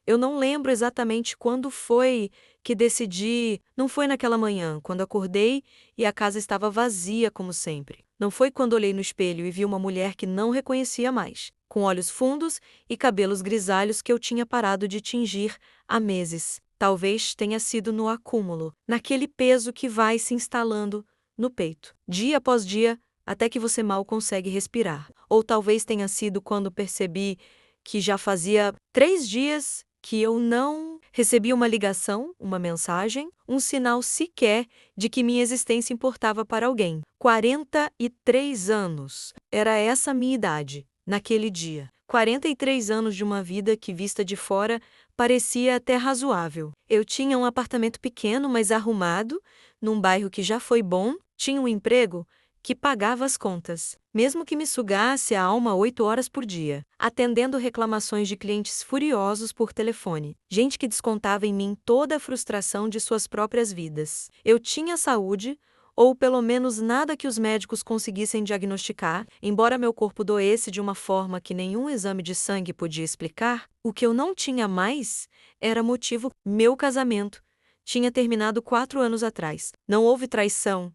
Eu não lembro exatamente quando foi que decidi. Não foi naquela manhã, quando acordei e a casa estava vazia como sempre. Não foi quando olhei no espelho e vi uma mulher que não reconhecia mais, com olhos fundos e cabelos grisalhos que eu tinha parado de tingir há meses. Talvez tenha sido no acúmulo, naquele peso que vai se instalando no peito, dia após dia, até que você mal consegue respirar. Ou talvez tenha sido quando percebi que já fazia 3 dias que eu não recebia uma ligação, uma mensagem, um sinal sequer de que minha existência importava para alguém. 43 anos. Era essa a minha idade, naquele dia. 43 anos de uma vida que, vista de fora, parecia até razoável. Eu tinha um apartamento pequeno, mas arrumado, num bairro que já foi bom, tinha um emprego que pagava as contas, mesmo que me sugasse a alma 8 horas por dia, atendendo reclamações de clientes furiosos por telefone, gente que descontava em mim toda a frustração de suas próprias vidas. Eu tinha saúde, ou pelo menos nada que os médicos conseguissem diagnosticar, embora meu corpo doesse de uma forma que nenhum exame de sangue podia explicar. O que eu não tinha mais era motivo. Meu casamento tinha terminado 4 anos atrás. Não houve traição,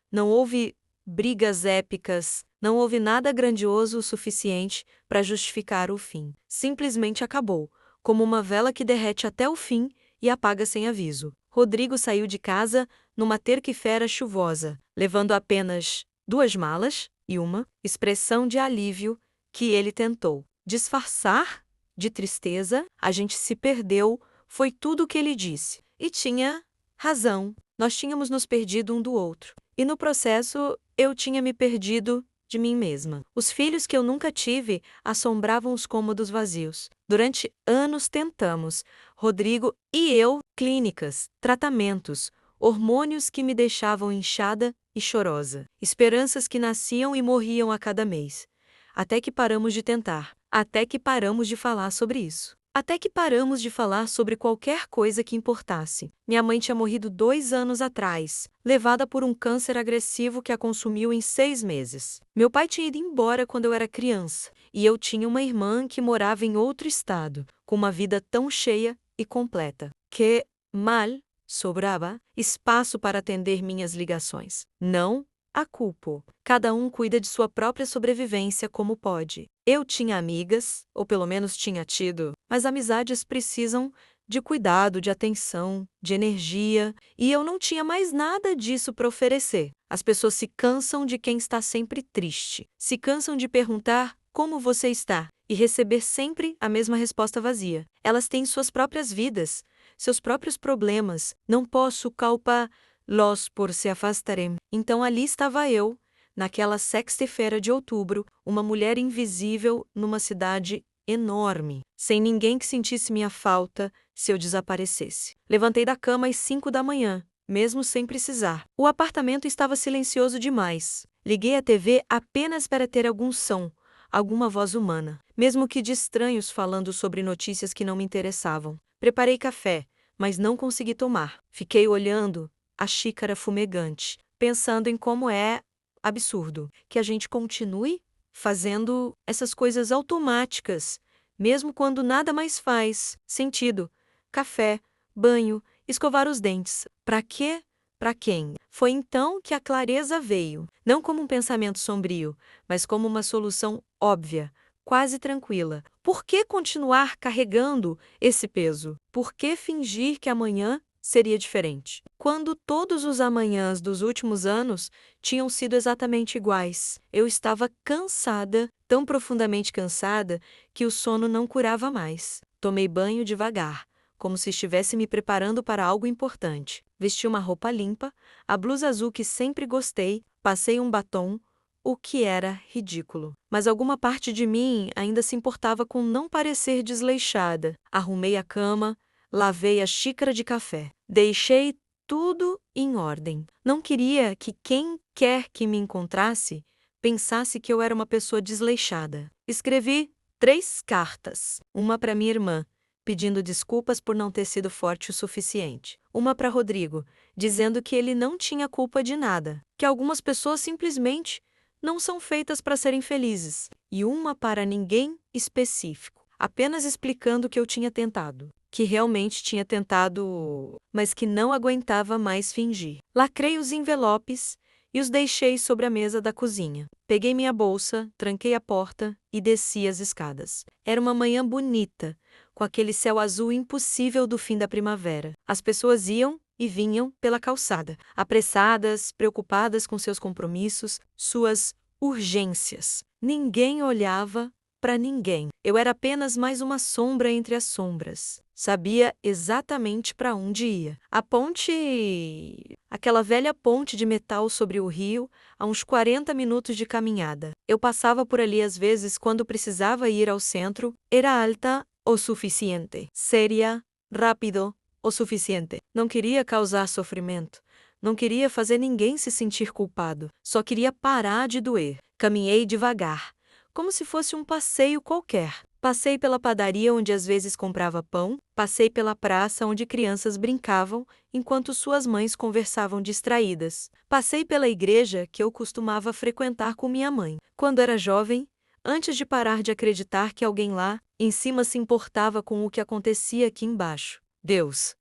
não houve brigas épicas, não houve nada grandioso o suficiente para justificar o fim. Simplesmente acabou, como uma vela que derrete até o fim e apaga sem aviso. Rodrigo saiu de casa numa terça-feira chuvosa, levando apenas 2 malas e uma expressão de alívio que ele tentou disfarçar de tristeza. A gente se perdeu, foi tudo o que ele disse. E tinha razão, nós tínhamos nos perdido um do outro. E no processo, eu tinha me perdido de mim mesma. Os filhos que eu nunca tive assombravam os cômodos vazios. Durante anos tentamos, Rodrigo e eu, clínicas, tratamentos, hormônios que me deixavam inchada e chorosa, esperanças que nasciam e morriam a cada mês. Até que paramos de tentar, até que paramos de falar sobre isso. Até que paramos de falar sobre qualquer coisa que importasse. Minha mãe tinha morrido 2 anos atrás, levada por um câncer agressivo que a consumiu em 6 meses. Meu pai tinha ido embora quando eu era criança, e eu tinha uma irmã que morava em outro estado, com uma vida tão cheia e completa, que, mal, sobrava espaço para atender minhas ligações. Não a culpo. Cada um cuida de sua própria sobrevivência como pode. Eu tinha amigas, ou pelo menos tinha tido, mas amizades precisam de cuidado, de atenção, de energia, e eu não tinha mais nada disso para oferecer. As pessoas se cansam de quem está sempre triste, se cansam de perguntar como você está e receber sempre a mesma resposta vazia. Elas têm suas próprias vidas, seus próprios problemas. Não posso culpá-los por se afastarem. Então ali estava eu, naquela sexta-feira de outubro, uma mulher invisível numa cidade enorme, sem ninguém que sentisse minha falta se eu desaparecesse. Levantei da cama às 5 da manhã, mesmo sem precisar. O apartamento estava silencioso demais. Liguei a TV apenas para ter algum som, alguma voz humana, mesmo que de estranhos falando sobre notícias que não me interessavam. Preparei café, mas não consegui tomar. Fiquei olhando a xícara fumegante, pensando em como é absurdo que a gente continue fazendo essas coisas automáticas, mesmo quando nada mais faz sentido. Café, banho, escovar os dentes. Para quê? Para quem? Foi então que a clareza veio, não como um pensamento sombrio, mas como uma solução óbvia, quase tranquila. Por que continuar carregando esse peso? Por que fingir que amanhã seria diferente, quando todos os amanhãs dos últimos anos tinham sido exatamente iguais? Eu estava cansada, tão profundamente cansada, que o sono não curava mais. Tomei banho devagar, como se estivesse me preparando para algo importante. Vesti uma roupa limpa, a blusa azul que sempre gostei, passei um batom, o que era ridículo. Mas alguma parte de mim ainda se importava com não parecer desleixada. Arrumei a cama, lavei a xícara de café. Deixei tudo em ordem. Não queria que quem quer que me encontrasse pensasse que eu era uma pessoa desleixada. Escrevi 3 cartas. Uma para minha irmã, pedindo desculpas por não ter sido forte o suficiente. Uma para Rodrigo, dizendo que ele não tinha culpa de nada, que algumas pessoas simplesmente não são feitas para serem felizes. E uma para ninguém específico, apenas explicando que eu tinha tentado. que realmente tinha tentado, mas que não aguentava mais fingir. Lacrei os envelopes e os deixei sobre a mesa da cozinha. Peguei minha bolsa, tranquei a porta e desci as escadas. Era uma manhã bonita, com aquele céu azul impossível do fim da primavera. As pessoas iam e vinham pela calçada, apressadas, preocupadas com seus compromissos, suas urgências. Ninguém olhava para ninguém. Eu era apenas mais uma sombra entre as sombras. Sabia exatamente para onde ia. A ponte... Aquela velha ponte de metal sobre o rio, a uns 40 minutos de caminhada. Eu passava por ali às vezes quando precisava ir ao centro. Era alta o suficiente. Seria, rápido o suficiente. Não queria causar sofrimento. Não queria fazer ninguém se sentir culpado. Só queria parar de doer. Caminhei devagar, como se fosse um passeio qualquer. Passei pela padaria onde às vezes comprava pão, passei pela praça onde crianças brincavam enquanto suas mães conversavam distraídas. Passei pela igreja que eu costumava frequentar com minha mãe. Quando era jovem, antes de parar de acreditar que alguém lá em cima se importava com o que acontecia aqui embaixo. Deus,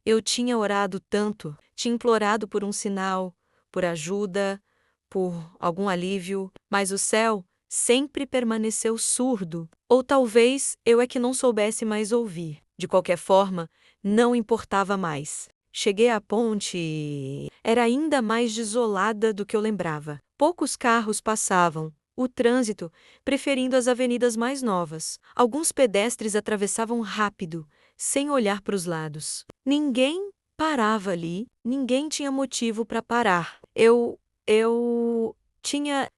eu tinha orado tanto, tinha implorado por um sinal, por ajuda, por algum alívio, mas o céu sempre permaneceu surdo. Ou talvez eu é que não soubesse mais ouvir. De qualquer forma, não importava mais. Cheguei à ponte e era ainda mais desolada do que eu lembrava. Poucos carros passavam, o trânsito preferindo as avenidas mais novas. Alguns pedestres atravessavam rápido, sem olhar para os lados. Ninguém parava ali, ninguém tinha motivo para parar. Eu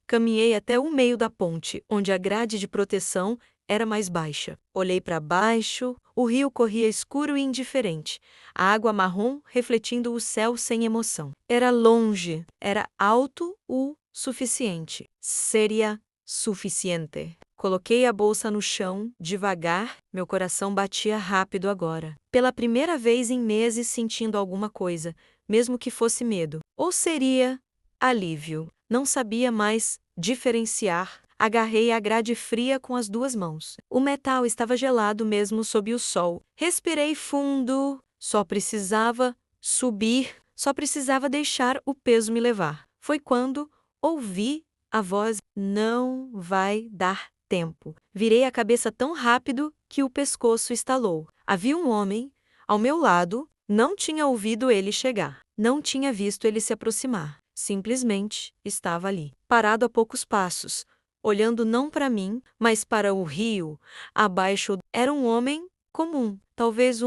caminhei até o meio da ponte, onde a grade de proteção era mais baixa. Olhei para baixo, o rio corria escuro e indiferente, a água marrom refletindo o céu sem emoção. Era longe, era alto o suficiente. Seria suficiente. Coloquei a bolsa no chão, devagar, meu coração batia rápido agora. Pela primeira vez em meses sentindo alguma coisa, mesmo que fosse medo. Ou seria alívio. Não sabia mais diferenciar. Agarrei a grade fria com as duas mãos. O metal estava gelado mesmo sob o sol. Respirei fundo. Só precisava subir, só precisava deixar o peso me levar. Foi quando ouvi a voz: não vai dar tempo. Virei a cabeça tão rápido que o pescoço estalou. Havia um homem ao meu lado. Não tinha ouvido ele chegar. Não tinha visto ele se aproximar. Simplesmente estava ali, parado a poucos passos, olhando não para mim, mas para o rio. Abaixo era um homem comum, talvez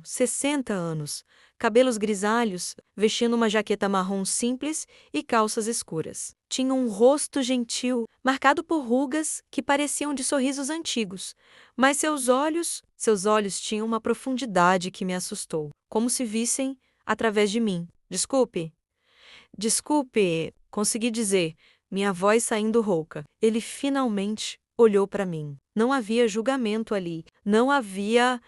60 anos, cabelos grisalhos, vestindo uma jaqueta marrom simples e calças escuras. Tinha um rosto gentil, marcado por rugas que pareciam de sorrisos antigos, mas seus olhos tinham uma profundidade que me assustou, como se vissem através de mim. Desculpe, consegui dizer, minha voz saindo rouca. Ele finalmente olhou para mim. Não havia julgamento ali. Não havia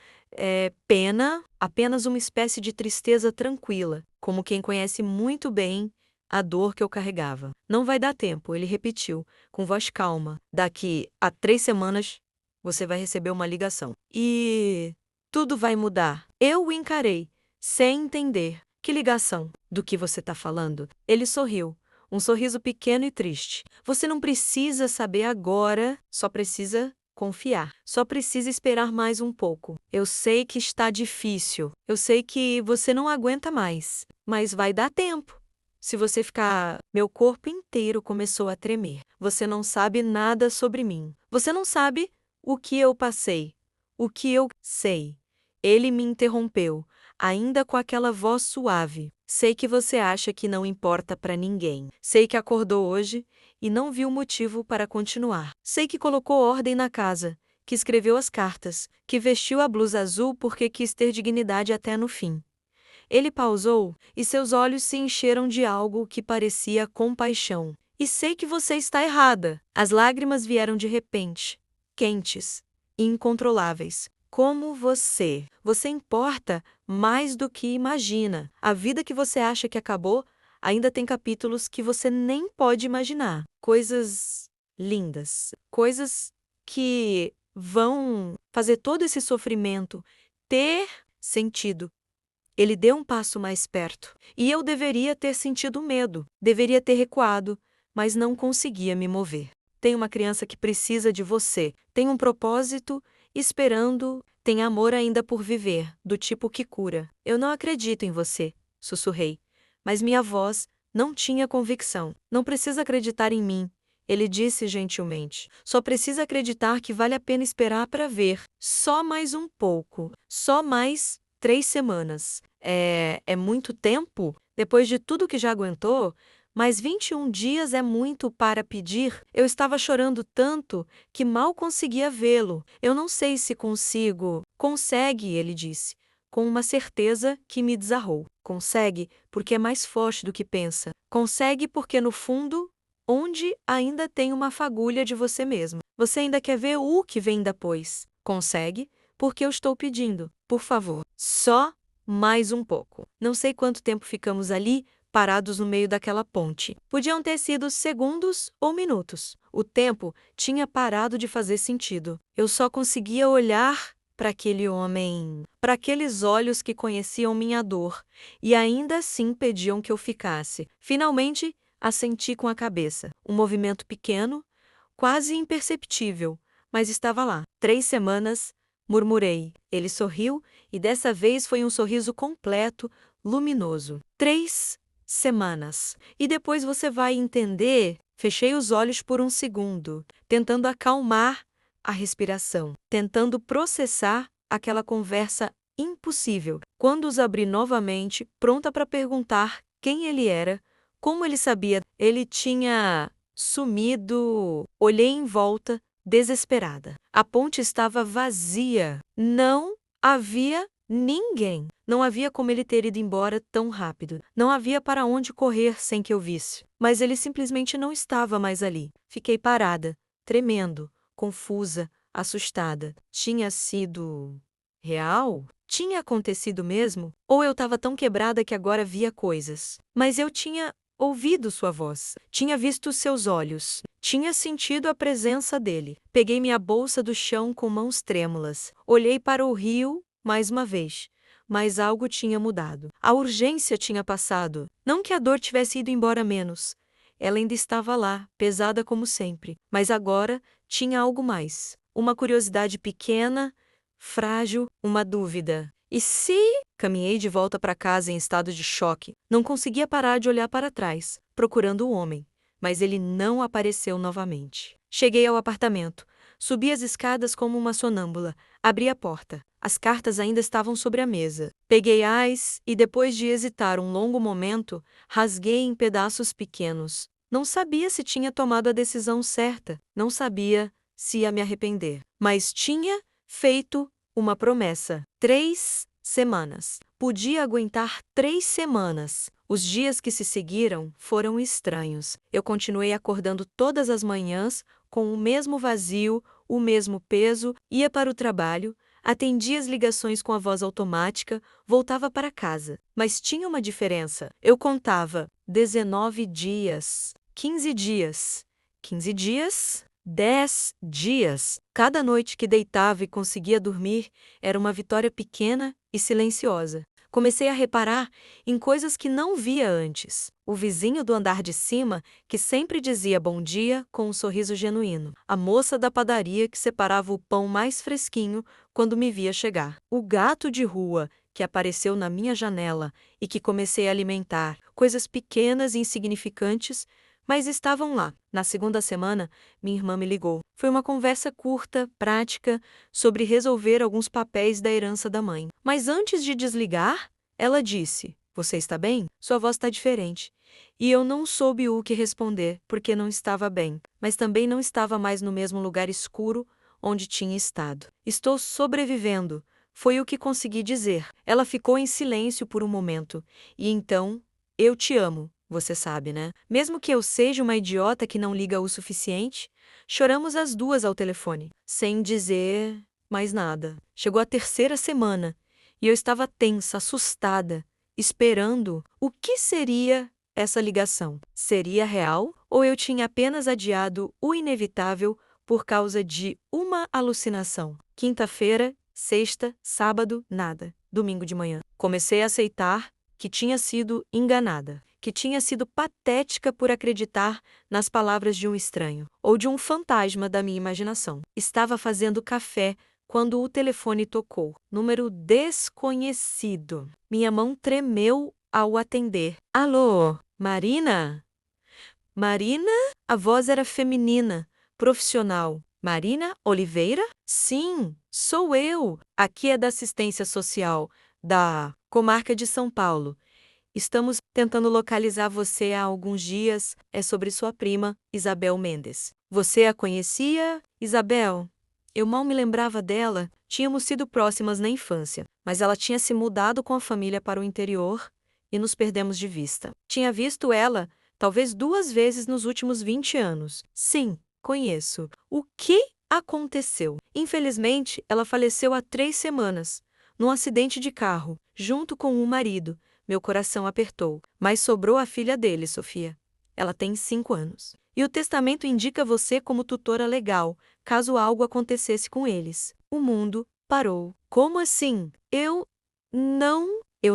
pena, apenas uma espécie de tristeza tranquila, como quem conhece muito bem a dor que eu carregava. Não vai dar tempo, ele repetiu, com voz calma. Daqui a 3 semanas, você vai receber uma ligação. E tudo vai mudar. Eu o encarei, sem entender. Que ligação? Do que você está falando? Ele sorriu, um sorriso pequeno e triste. Você não precisa saber agora, só precisa confiar. Só precisa esperar mais um pouco. Eu sei que está difícil, eu sei que você não aguenta mais, mas vai dar tempo. Se você ficar... Meu corpo inteiro começou a tremer. Você não sabe nada sobre mim. Você não sabe o que eu passei, o que eu sei. Ele me interrompeu, ainda com aquela voz suave. Sei que você acha que não importa para ninguém. Sei que acordou hoje e não viu motivo para continuar. Sei que colocou ordem na casa, que escreveu as cartas, que vestiu a blusa azul porque quis ter dignidade até no fim. Ele pausou e seus olhos se encheram de algo que parecia compaixão. E sei que você está errada. As lágrimas vieram de repente, quentes e incontroláveis. Como você. Você importa mais do que imagina. A vida que você acha que acabou ainda tem capítulos que você nem pode imaginar. Coisas lindas. Coisas que vão fazer todo esse sofrimento ter sentido. Ele deu um passo mais perto. E eu deveria ter sentido medo, deveria ter recuado, mas não conseguia me mover. Tem uma criança que precisa de você, tem um propósito esperando, tem amor ainda por viver, do tipo que cura. Eu não acredito em você, sussurrei. Mas minha voz não tinha convicção. Não precisa acreditar em mim, ele disse gentilmente. Só precisa acreditar que vale a pena esperar para ver. Só mais um pouco. Só mais 3 semanas. É muito tempo? Depois de tudo que já aguentou? Mas 21 dias é muito para pedir. Eu estava chorando tanto que mal conseguia vê-lo. Eu não sei se consigo. Consegue, ele disse, com uma certeza que me desarrou. Consegue porque é mais forte do que pensa. Consegue porque, no fundo, onde ainda tem uma fagulha de você mesmo. Você ainda quer ver o que vem depois. Consegue porque eu estou pedindo. Por favor, só mais um pouco. Não sei quanto tempo ficamos ali, parados no meio daquela ponte. Podiam ter sido segundos ou minutos. O tempo tinha parado de fazer sentido. Eu só conseguia olhar para aquele homem, para aqueles olhos que conheciam minha dor e ainda assim pediam que eu ficasse. Finalmente, assenti com a cabeça. Um movimento pequeno, quase imperceptível, mas estava lá. 3 semanas, murmurei. Ele sorriu e dessa vez foi um sorriso completo, luminoso. 3 semanas. E depois você vai entender. Fechei os olhos por um segundo, tentando acalmar a respiração, tentando processar aquela conversa impossível. Quando os abri novamente, pronta para perguntar quem ele era, como ele sabia, ele tinha sumido. Olhei em volta, desesperada. A ponte estava vazia. Não havia ninguém. Não havia como ele ter ido embora tão rápido. Não havia para onde correr sem que eu visse. Mas ele simplesmente não estava mais ali. Fiquei parada, tremendo, confusa, assustada. Tinha sido real? Tinha acontecido mesmo? Ou eu estava tão quebrada que agora via coisas? Mas eu tinha ouvido sua voz, tinha visto seus olhos, tinha sentido a presença dele. Peguei minha bolsa do chão com mãos trêmulas. Olhei para o rio mais uma vez. Mas algo tinha mudado. A urgência tinha passado. Não que a dor tivesse ido embora menos. Ela ainda estava lá, pesada como sempre. Mas agora tinha algo mais. Uma curiosidade pequena, frágil, uma dúvida. E se... Caminhei de volta para casa em estado de choque. Não conseguia parar de olhar para trás, procurando o homem. Mas ele não apareceu novamente. Cheguei ao apartamento. Subi as escadas como uma sonâmbula. Abri a porta. As cartas ainda estavam sobre a mesa. Peguei-as e, depois de hesitar um longo momento, rasguei em pedaços pequenos. Não sabia se tinha tomado a decisão certa. Não sabia se ia me arrepender. Mas tinha feito uma promessa. 3 semanas. Podia aguentar 3 semanas. Os dias que se seguiram foram estranhos. Eu continuei acordando todas as manhãs com o mesmo vazio, o mesmo peso, ia para o trabalho, atendia as ligações com a voz automática, voltava para casa. Mas tinha uma diferença. Eu contava 19 dias, 15 dias, 15 dias, 10 dias. Cada noite que deitava e conseguia dormir era uma vitória pequena e silenciosa. Comecei a reparar em coisas que não via antes. O vizinho do andar de cima, que sempre dizia bom dia com um sorriso genuíno. A moça da padaria que separava o pão mais fresquinho quando me via chegar. O gato de rua que apareceu na minha janela e que comecei a alimentar. Coisas pequenas e insignificantes, mas estavam lá. Na segunda semana, minha irmã me ligou. Foi uma conversa curta, prática, sobre resolver alguns papéis da herança da mãe. Mas antes de desligar, ela disse: "Você está bem? Sua voz está diferente." E eu não soube o que responder, porque não estava bem, mas também não estava mais no mesmo lugar escuro onde tinha estado. "Estou sobrevivendo", foi o que consegui dizer. Ela ficou em silêncio por um momento. E então, "Eu te amo. Você sabe, né? Mesmo que eu seja uma idiota que não liga o suficiente." Choramos as duas ao telefone, sem dizer mais nada. Chegou a terceira semana e eu estava tensa, assustada, esperando o que seria essa ligação. Seria real ou eu tinha apenas adiado o inevitável por causa de uma alucinação? Quinta-feira, Sexta, sábado, nada. Domingo de manhã. Comecei a aceitar que tinha sido enganada, que tinha sido patética por acreditar nas palavras de um estranho, ou de um fantasma da minha imaginação. Estava fazendo café quando o telefone tocou. Número desconhecido. Minha mão tremeu ao atender. Alô, Marina? Marina? A voz era feminina, profissional. Marina Oliveira? Sim, sou eu. Aqui é da assistência social, da comarca de São Paulo. Estamos tentando localizar você há alguns dias. É sobre sua prima, Isabel Mendes. Você a conhecia, Isabel? Eu mal me lembrava dela. Tínhamos sido próximas na infância, mas ela tinha se mudado com a família para o interior e nos perdemos de vista. Tinha visto ela talvez 2 vezes nos últimos 20 anos. Sim, conheço. O que aconteceu? Infelizmente, ela faleceu há 3 semanas, num acidente de carro, junto com o marido. Meu coração apertou. Mas sobrou a filha dele, Sofia. Ela tem 5 anos. E o testamento indica você como tutora legal, caso algo acontecesse com eles. O mundo parou. Como assim? Eu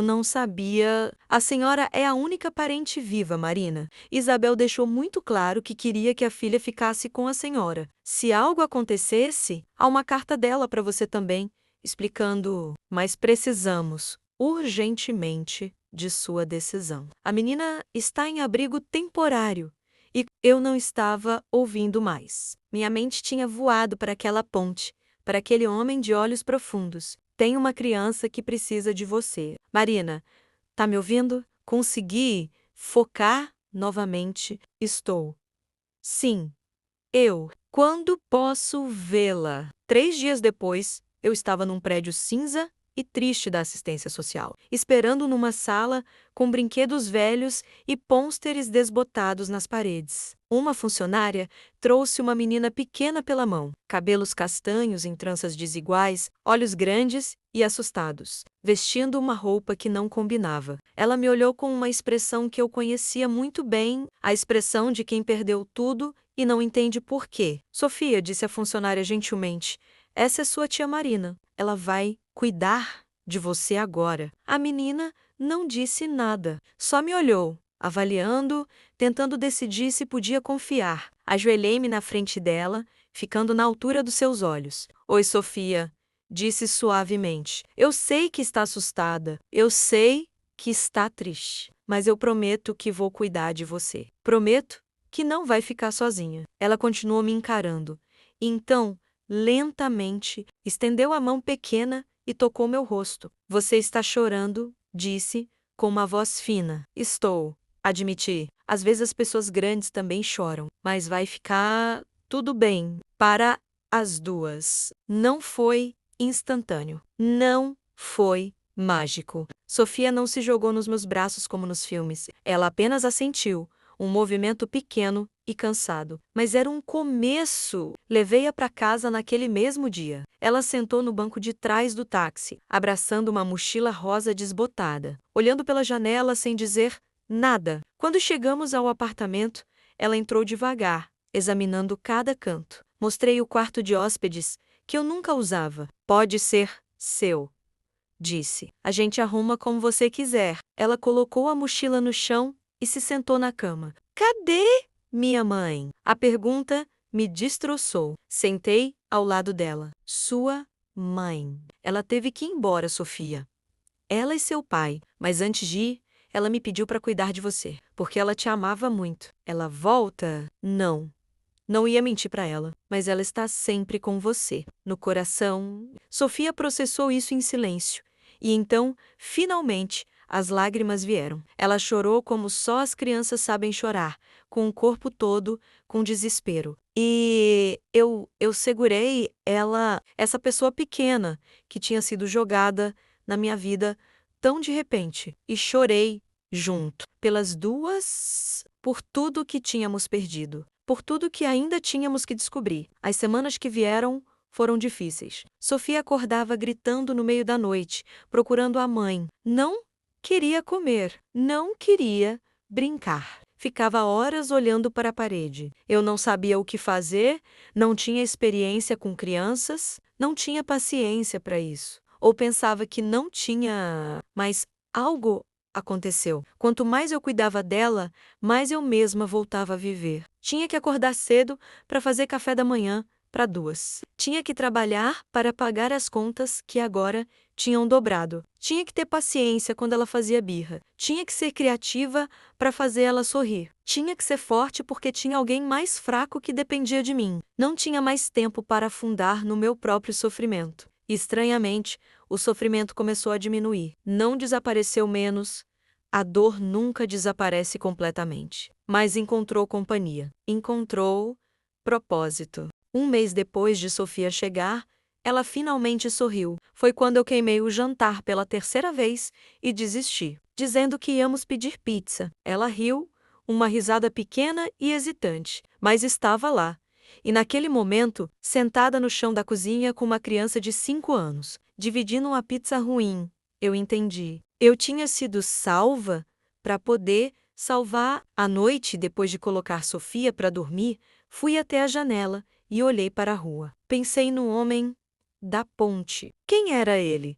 não sabia. A senhora é a única parente viva, Marina. Isabel deixou muito claro que queria que a filha ficasse com a senhora. Se algo acontecesse, há uma carta dela para você também, explicando. Mas precisamos, urgentemente, de sua decisão. A menina está em abrigo temporário. E eu não estava ouvindo mais. Minha mente tinha voado para aquela ponte, para aquele homem de olhos profundos. Tem uma criança que precisa de você. Marina, tá me ouvindo? Consegui focar novamente. Estou. Sim, eu. Quando posso vê-la? 3 dias depois, eu estava num prédio cinza e triste da assistência social, esperando numa sala com brinquedos velhos e pôsteres desbotados nas paredes. Uma funcionária trouxe uma menina pequena pela mão, cabelos castanhos em tranças desiguais, olhos grandes e assustados, vestindo uma roupa que não combinava. Ela me olhou com uma expressão que eu conhecia muito bem, a expressão de quem perdeu tudo e não entende por quê. Sofia, disse a funcionária gentilmente, essa é sua tia Marina. Ela vai cuidar de você agora. A menina não disse nada, só me olhou, avaliando, tentando decidir se podia confiar. Ajoelhei-me na frente dela, ficando na altura dos seus olhos. Oi, Sofia, disse suavemente. Eu sei que está assustada, eu sei que está triste, mas eu prometo que vou cuidar de você. Prometo que não vai ficar sozinha. Ela continuou me encarando. E então, lentamente, estendeu a mão pequena e tocou meu rosto. Você está chorando, disse, com uma voz fina. Estou, admiti. Às vezes as pessoas grandes também choram, mas vai ficar tudo bem. Para as duas. Não foi instantâneo. Não foi mágico. Sofia não se jogou nos meus braços como nos filmes. Ela apenas assentiu, um movimento pequeno e cansado. Mas era um começo. Levei-a para casa naquele mesmo dia. Ela sentou no banco de trás do táxi, abraçando uma mochila rosa desbotada, olhando pela janela sem dizer nada. Quando chegamos ao apartamento, ela entrou devagar, examinando cada canto. Mostrei o quarto de hóspedes, que eu nunca usava. Pode ser seu, disse. A gente arruma como você quiser. Ela colocou a mochila no chão e se sentou na cama. Cadê minha mãe? A pergunta me destroçou. Sentei ao lado dela. Sua mãe. Ela teve que ir embora, Sofia. Ela e seu pai. Mas antes de ir, ela me pediu para cuidar de você, porque ela te amava muito. Ela volta? Não. Não ia mentir para ela, mas ela está sempre com você, no coração. Sofia processou isso em silêncio. E então, finalmente, as lágrimas vieram. Ela chorou como só as crianças sabem chorar, com o corpo todo, com desespero. E eu segurei ela, essa pessoa pequena, que tinha sido jogada na minha vida tão de repente, e chorei junto, pelas duas, por tudo que tínhamos perdido, por tudo que ainda tínhamos que descobrir. As semanas que vieram foram difíceis. Sofia acordava gritando no meio da noite, procurando a mãe. Não queria comer, não queria brincar. Ficava horas olhando para a parede. Eu não sabia o que fazer, não tinha experiência com crianças, não tinha paciência para isso. Ou pensava que não tinha. Mas algo aconteceu. Quanto mais eu cuidava dela, mais eu mesma voltava a viver. Tinha que acordar cedo para fazer café da manhã para duas. Tinha que trabalhar para pagar as contas que agora tinham dobrado. Tinha que ter paciência quando ela fazia birra. Tinha que ser criativa para fazer ela sorrir. Tinha que ser forte porque tinha alguém mais fraco que dependia de mim. Não tinha mais tempo para afundar no meu próprio sofrimento. Estranhamente, o sofrimento começou a diminuir. Não desapareceu menos. A dor nunca desaparece completamente. Mas encontrou companhia. Encontrou propósito. Um mês depois de Sofia chegar, ela finalmente sorriu. Foi quando eu queimei o jantar pela terceira vez e desisti, dizendo que íamos pedir pizza. Ela riu, uma risada pequena e hesitante, mas estava lá. E naquele momento, sentada no chão da cozinha com uma criança de 5 anos, dividindo uma pizza ruim, eu entendi. Eu tinha sido salva para poder salvar. À noite, depois de colocar Sofia para dormir, fui até a janela e olhei para a rua. Pensei no homem da ponte. Quem era ele?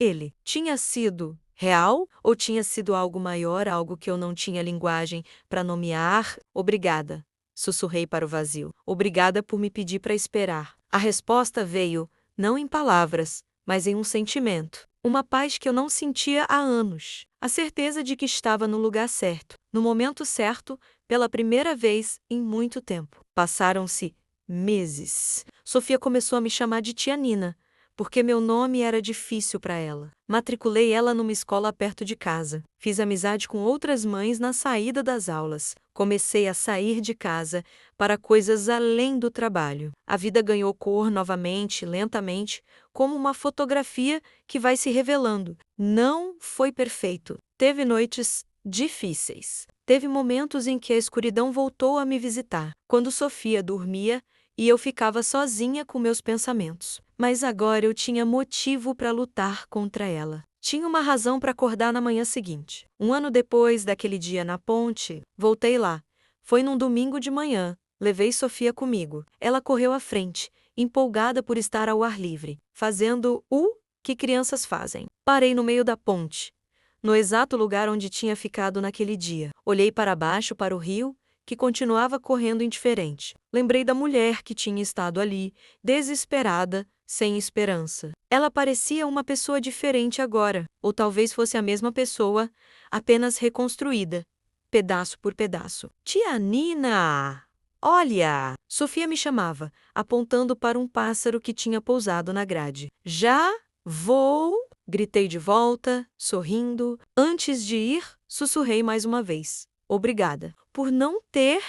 Ele tinha sido real ou tinha sido algo maior, algo que eu não tinha linguagem para nomear? Obrigada, sussurrei para o vazio. Obrigada por me pedir para esperar. A resposta veio, não em palavras, mas em um sentimento. Uma paz que eu não sentia há anos. A certeza de que estava no lugar certo, no momento certo, pela primeira vez em muito tempo. Passaram-se meses. Sofia começou a me chamar de tia Nina, porque meu nome era difícil para ela. Matriculei ela numa escola perto de casa. Fiz amizade com outras mães na saída das aulas. Comecei a sair de casa para coisas além do trabalho. A vida ganhou cor novamente, lentamente, como uma fotografia que vai se revelando. Não foi perfeito. Teve noites difíceis. Teve momentos em que a escuridão voltou a me visitar, quando Sofia dormia e eu ficava sozinha com meus pensamentos. Mas agora eu tinha motivo para lutar contra ela. Tinha uma razão para acordar na manhã seguinte. Um ano depois daquele dia na ponte, voltei lá. Foi num domingo de manhã. Levei Sofia comigo. Ela correu à frente, empolgada por estar ao ar livre, fazendo o que crianças fazem. Parei no meio da ponte, no exato lugar onde tinha ficado naquele dia. Olhei para baixo para o rio, que continuava correndo indiferente. Lembrei da mulher que tinha estado ali, desesperada, sem esperança. Ela parecia uma pessoa diferente agora, ou talvez fosse a mesma pessoa, apenas reconstruída, pedaço por pedaço. Tia Nina! Olha! Sofia me chamava, apontando para um pássaro que tinha pousado na grade. Já vou! Gritei de volta, sorrindo. Antes de ir, sussurrei mais uma vez. Obrigada por não ter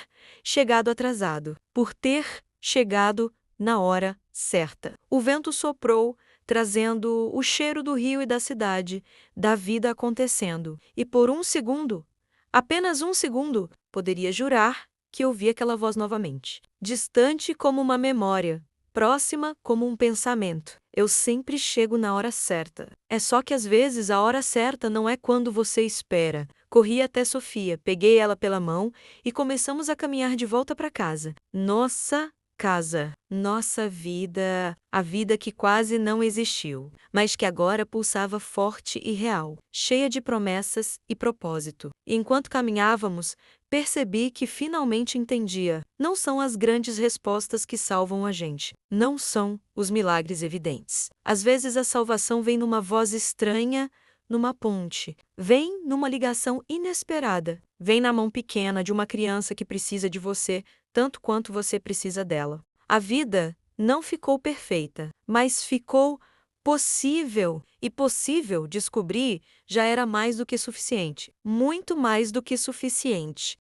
chegado atrasado, por ter chegado na hora certa. O vento soprou, trazendo o cheiro do rio e da cidade, da vida acontecendo. E por um segundo, apenas um segundo, poderia jurar que ouvi aquela voz novamente. Distante como uma memória, próxima como um pensamento. Eu sempre chego na hora certa. É só que às vezes a hora certa não é quando você espera. Corri até Sofia, peguei ela pela mão e começamos a caminhar de volta para casa. Nossa casa, nossa vida, a vida que quase não existiu, mas que agora pulsava forte e real, cheia de promessas e propósito. E enquanto caminhávamos, percebi que finalmente entendia. Não são as grandes respostas que salvam a gente. Não são os milagres evidentes. Às vezes a salvação vem numa voz estranha, numa ponte. Vem numa ligação inesperada. Vem na mão pequena de uma criança que precisa de você tanto quanto você precisa dela. A vida não ficou perfeita, mas ficou possível. E possível descobrir já era mais do que suficiente. Muito mais do que suficiente.